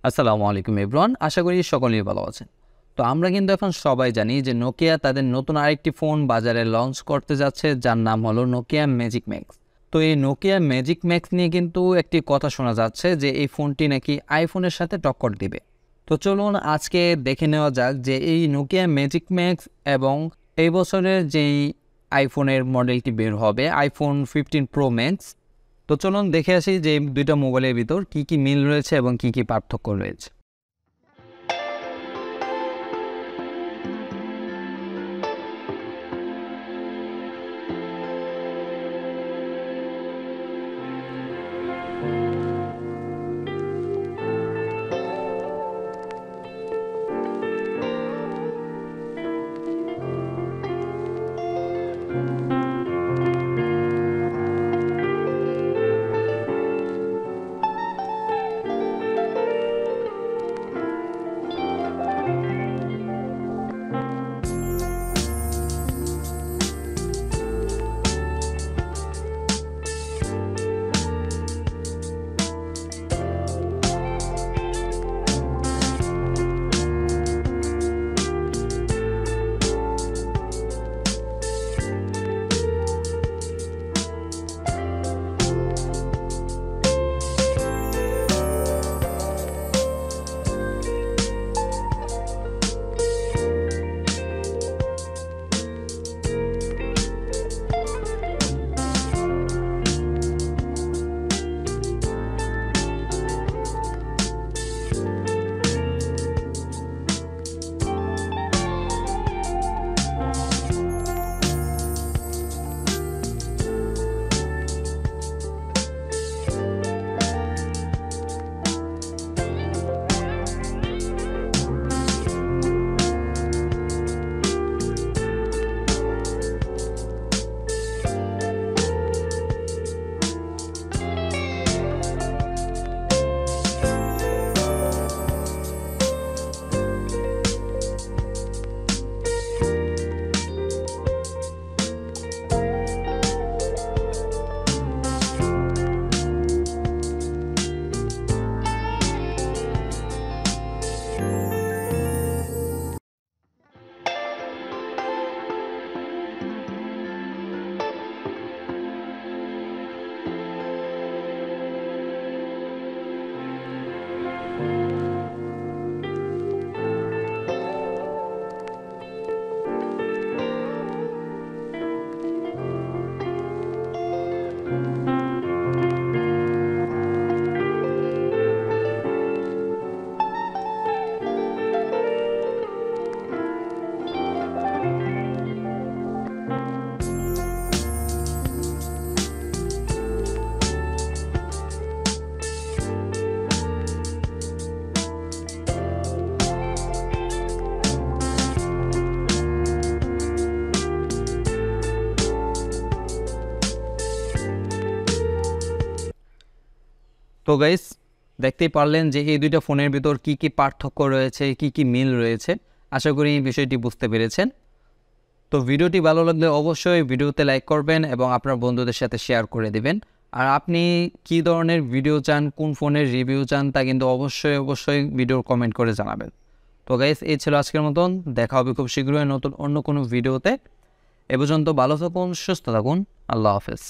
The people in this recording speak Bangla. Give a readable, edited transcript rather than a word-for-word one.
আসসালামু আলাইকুম এভরিওয়ান, আশা করি সকলেই ভালো আছেন। তো আমরা কিন্তু এখন সবাই জানি যে নোকিয়া তাদের নতুন আরেকটি ফোন বাজারে লঞ্চ করতে যাচ্ছে, যার নাম হলো নোকিয়া ম্যাজিক ম্যাক্স। তো এই নোকিয়া ম্যাজিক ম্যাক্স নিয়ে কিন্তু একটি কথা শোনা যাচ্ছে যে এই ফোনটি নাকি আইফোনের সাথে টক্কর দিবে। তো চলুন আজকে দেখে নেওয়া যাক যে এই নোকিয়া ম্যাজিক ম্যাক্স এবং এই বছরের যেই আইফোনের মডেলটি বের হবে, আইফোন 15 প্রো ম্যাক্স। তো চলুন দেখে আসি যে দুইটা মোবাইলের ভিতর কি কি মিল রয়েছে এবং কি কি পার্থক্য রয়েছে। তো গাইস, দেখতেই পারলেন যে এই দুইটা ফোনের ভিতর কি কি পার্থক্য রয়েছে, কি কি মিল রয়েছে। আশা করি এই বিষয়টি বুঝতে পেরেছেন। তো ভিডিওটি ভালো লাগলে অবশ্যই ভিডিওতে লাইক করবেন এবং আপনার বন্ধুদের সাথে শেয়ার করে দিবেন। আর আপনি কি ধরনের ভিডিও চান, কোন ফোনের রিভিউ চান, তা কিন্তু অবশ্যই ভিডিওর কমেন্ট করে জানাবেন। তো গাইস, এই ছিল আজকের মতন। দেখা হবে খুব শীঘ্রই নতুন অন্য কোনো ভিডিওতে। এ পর্যন্ত ভালো থাকুন, সুস্থ থাকুন। আল্লাহ হাফেজ।